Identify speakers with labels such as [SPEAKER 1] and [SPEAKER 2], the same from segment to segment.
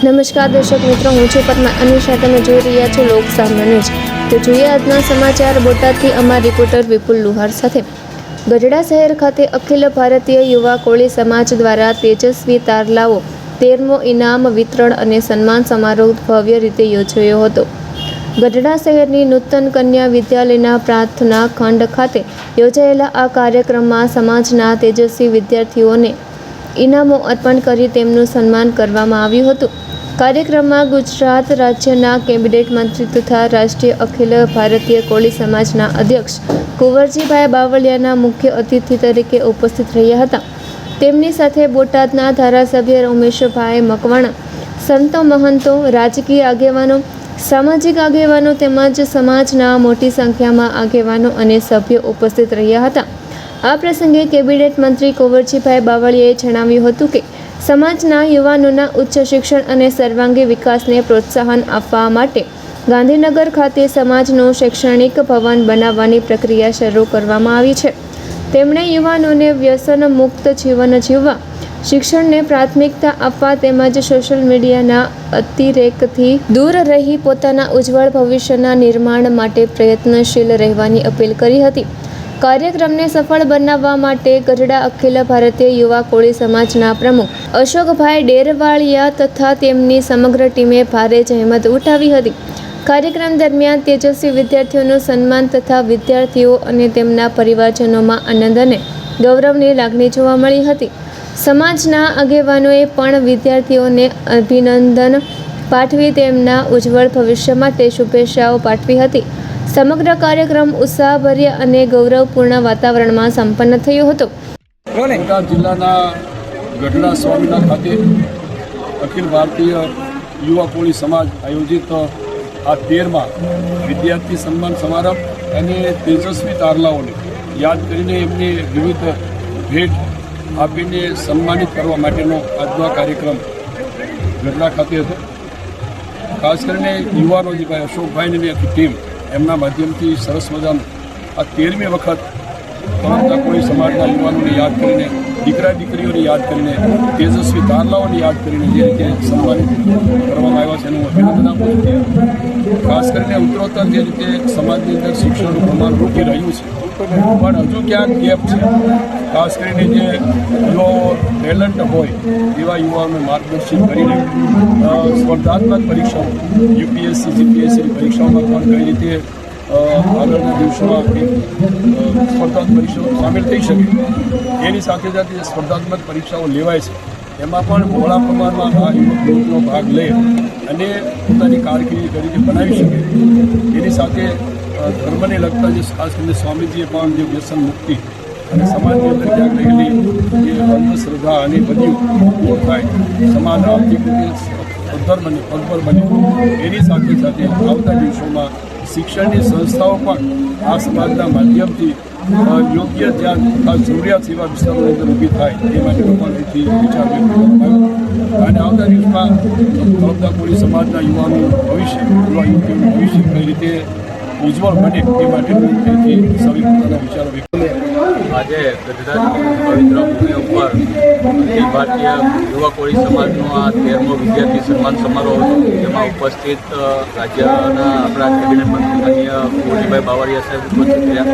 [SPEAKER 1] નમસ્કાર દર્શક મિત્રો, હું છું પદ્મા અનિશા. તમે જોઈ રહ્યા છો લોક સામના ન્યૂઝ. તો જોઈએ આજના સમાચાર. બોટાદથી અમારા રિપોર્ટર વિપુલ લુહાર સાથે. ગઢડા શહેર ખાતે અખિલ ભારતીય યુવા કોળી સમાજ દ્વારા તેજસ્વી તારલાઓ 13મો ઇનામ વિતરણ અને સન્માન સમારોહ ભવ્ય રીતે યોજાયો હતો. ગઢડા શહેરની નૂતન કન્યા વિદ્યાલયના પ્રાર્થના ખંડ ખાતે યોજાયેલા આ કાર્યક્રમમાં સમાજના તેજસ્વી વિદ્યાર્થીઓને ઇનામો અર્પણ કરી તેમનું સન્માન કરવામાં આવ્યું હતું. કાર્યક્રમમાં ગુજરાત રાજ્યના કેબિનેટ મંત્રી તથા રાષ્ટ્રીય અખિલ ભારતીય કોળી સમાજના અધ્યક્ષ કુંવરજીભાઈ બાવળિયાના મુખ્ય અતિથિ તરીકે ઉપસ્થિત રહ્યા હતા. તેમની સાથે બોટાદના ધારાસભ્ય ઉમેશભાઈ મકવાણા, સંતો મહંતો, રાજકીય આગેવાનો, સામાજિક આગેવાનો તેમજ સમાજના મોટી સંખ્યામાં આગેવાનો અને સભ્યો ઉપસ્થિત રહ્યા હતા. આ પ્રસંગે કેબિનેટ મંત્રી કુંવરજીભાઈ બાવળિયાએ જણાવ્યું હતું કે સમાજના યુવાનોના ઉચ્ચ શિક્ષણ અને સર્વાંગી વિકાસને પ્રોત્સાહન આપવા માટે ગાંધીનગર ખાતે સમાજનું શૈક્ષણિક ભવન બનાવવાની પ્રક્રિયા શરૂ કરવામાં આવી છે. તેમણે યુવાનોને વ્યસન મુક્ત જીવન જીવવા, શિક્ષણને પ્રાથમિકતા આપવા તેમજ સોશિયલ મીડિયાના અતિરેકથી દૂર રહી પોતાના ઉજ્જવળ ભવિષ્યના નિર્માણ માટે પ્રયત્નશીલ રહેવાની અપીલ કરી હતી. કાર્યક્રમને સફળ બનાવવા માટે ગઢડા અખિલ ભારતીય યુવા કોળી સમાજના પ્રમુખ અશોકભાઈ ડેરવાળિયા તથા તેમની સમગ્ર ટીમે ભારે જહેમત ઉઠાવી હતી. કાર્યક્રમ દરમિયાન તેજસ્વી વિદ્યાર્થીઓનું સન્માન તથા વિદ્યાર્થીઓ અને તેમના પરિવારજનોમાં આનંદ અને ગૌરવની લાગણી જોવા મળી હતી. સમાજના આગેવાનોએ પણ વિદ્યાર્થીઓને અભિનંદન પાઠવી તેમના ઉજ્જવળ ભવિષ્ય માટે શુભેચ્છાઓ પાઠવી હતી. સમગ્ર કાર્યક્રમ ઉત્સાહભર્યા અને ગૌરવપૂર્ણ વાતાવરણમાં સંપન્ન થયો હતો.
[SPEAKER 2] બોટાદ જિલ્લાના ગઢડા સ્વામીના ખાતે અખિલ ભારતીય યુવા કોળી સમાજ આયોજિત આ 13મા વિદ્યાર્થી સન્માન સમારંભ અને તેજસ્વી તારલાઓને યાદ કરીને એમને વિવિધ ભેટ આપીને સન્માનિત કરવા માટેનો આજનો કાર્યક્રમ ગઢડા ખાતે હતો. ખાસ કરીને યુવાનો જે ભાઈ અશોકભાઈની આખી ટીમ એમના માધ્યમથી સરસ મજાનું આ 13મી વખત તમામ કોળી સમાજના યુવાનોને યાદ કરીને, દીકરા દીકરીઓને યાદ કરીને, તેજસ્વી તારલાઓને યાદ કરીને જે રીતે સન્માનિત કરવામાં આવ્યા છે એનું અભિનંદન આપું છું. ખાસ કરીને ઉત્તરોત્તર જે રીતે સમાજની અંદર શિક્ષણનું પ્રમાણ રૂકી રહ્યું છે પણ હજુ ક્યાંક ગેપ છે. ખાસ કરીને જે યુવાઓ ટેલેન્ટ હોય એવા યુવાઓને માર્ગદર્શન કરીને સ્પર્ધાત્મક પરીક્ષાઓ યુપીએસસી જીપીએસસીની પરીક્ષાઓમાં પણ કઈ રીતે આગળના દિવસોમાં સ્પર્ધાત્મક પરીક્ષાઓ સામેલ થઈ શકે, એની સાથે સાથે જે સ્પર્ધાત્મક પરીક્ષાઓ લેવાય છે એમાં પણ બહોળા પ્રમાણમાં આ યુવકનો ભાગ લે અને પોતાની કારકિર્દી તરીકે બનાવી શકે. એની સાથે ધર્મને લગતા જે ખાસ કરીને સ્વામીજીએ પણ જે વ્યસન મુક્તિ અને સમાજની અંદર ક્યાંક રહેલી જે અંધશ્રદ્ધા અને બધું દૂર થાય, સમાજ આર્થિક રીતે સદ્ધર બને, પગભર બને, એની સાથે સાથે આવતા દિવસોમાં શિક્ષણની સંસ્થાઓ પણ આ સમાજના માધ્યમથી યોગ્ય જ્યાં ખાસ જરૂરિયાત સેવા વિસ્તારોની અંદર ઊભી થાય એ માટે ભગવાનથી વિચાર વ્યક્ત કરવામાં આવ્યો. અને આવતા દિવસમાં આવતા કોળી સમાજના યુવાનોનું ભવિષ્ય, યુવા યુવતીઓનું ભવિષ્ય કઈ રીતે ઉજ્જવળ બને એ માટેનું તેથી સૌએ પોતાના વિચારો વ્યક્ત
[SPEAKER 3] આજે ગઢડાની પવિત્ર ભૂમિ ઉપર અખિલ ભારતીય યુવા કોળી સમાજનો આ 13મો વિદ્યાર્થી સન્માન સમારોહ હતો. જેમાં ઉપસ્થિત રાજ્યના આપણા કેબિનેટ મંત્રી માનનીય કુંવરજીભાઈ બાવળિયા સાહેબ ઉપસ્થિત રહ્યા.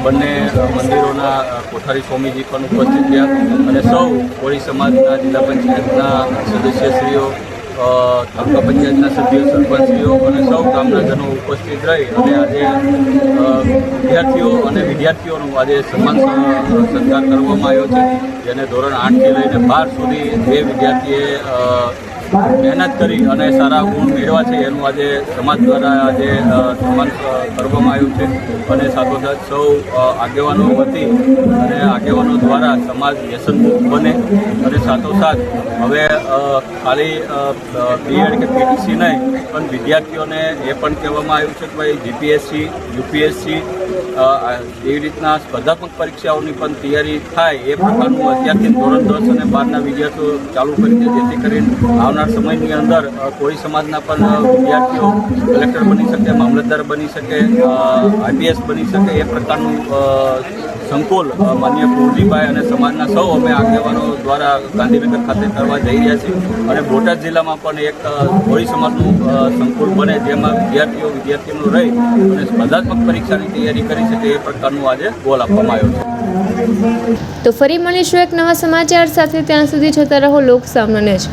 [SPEAKER 3] બંને મંદિરોના કોઠારી સ્વામીજી પણ ઉપસ્થિત રહ્યા અને સૌ કોળી સમાજના જિલ્લા પંચાયતના સદસ્યશ્રીઓ, તાલુકા પંચાયતના સભ્યો, સરપંચશ્રીઓ અને સૌ ગામનાજનો ઉપસ્થિત રહી અને આજે વિદ્યાર્થીઓ અને વિદ્યાર્થીઓનું આજે સન્માન સત્કાર કરવામાં આવ્યો છે. જેને ધોરણ 8થી લઈને 12 સુધી જે વિદ્યાર્થીએ મહેનત કરી અને સારા ગુણ મેળવ્યા છે એનું આજે સમાજ દ્વારા આજે સન્માન કરવામાં આવ્યું છે. અને સાથોસાથ સૌ આગેવાનો વતી અને આગેવાનો દ્વારા સમાજ વ્યસનમુક્ત બને અને સાથોસાથ હવે ખાલી બીએડ કે પીટીસી નહીં પણ વિદ્યાર્થીઓને એ પણ કહેવામાં આવ્યું છે કે ભાઈ જીપીએસસી, યુપીએસસી એવી રીતના સ્પર્ધાત્મક પરીક્ષાઓની પણ તૈયારી થાય એ પ્રકારનું અત્યારથી ધોરણ 10 અને 12ના વિદ્યાર્થીઓ ચાલુ કરી છે, જેથી કરીને આવનાર સમયની અંદર કોળી સમાજના પણ વિદ્યાર્થીઓ કલેક્ટર બની શકે, મામલતદાર બની શકે, IPS બની શકે એ પ્રકારનું સંકુલ માનનીય કુંવરજીભાઈ અને સમાજના સૌ અમે આગેવાનો દ્વારા ગાંધીનગર ખાતે કરવા જઈ રહ્યા છીએ. અને બોટાદ જિલ્લામાં પણ એક કોળી સમાજનું સંકુલ બને જેમાં વિદ્યાર્થીઓ રહી અને સ્પર્ધાત્મક પરીક્ષાની તૈયારી કરી શકે એ પ્રકારનું આજે ગોલ આપવામાં આવ્યો છે.
[SPEAKER 1] તો ફરી મળીશું એક નવા સમાચાર સાથે. ત્યાં સુધી જોતા રહો લોક સામનો ન્યૂઝ.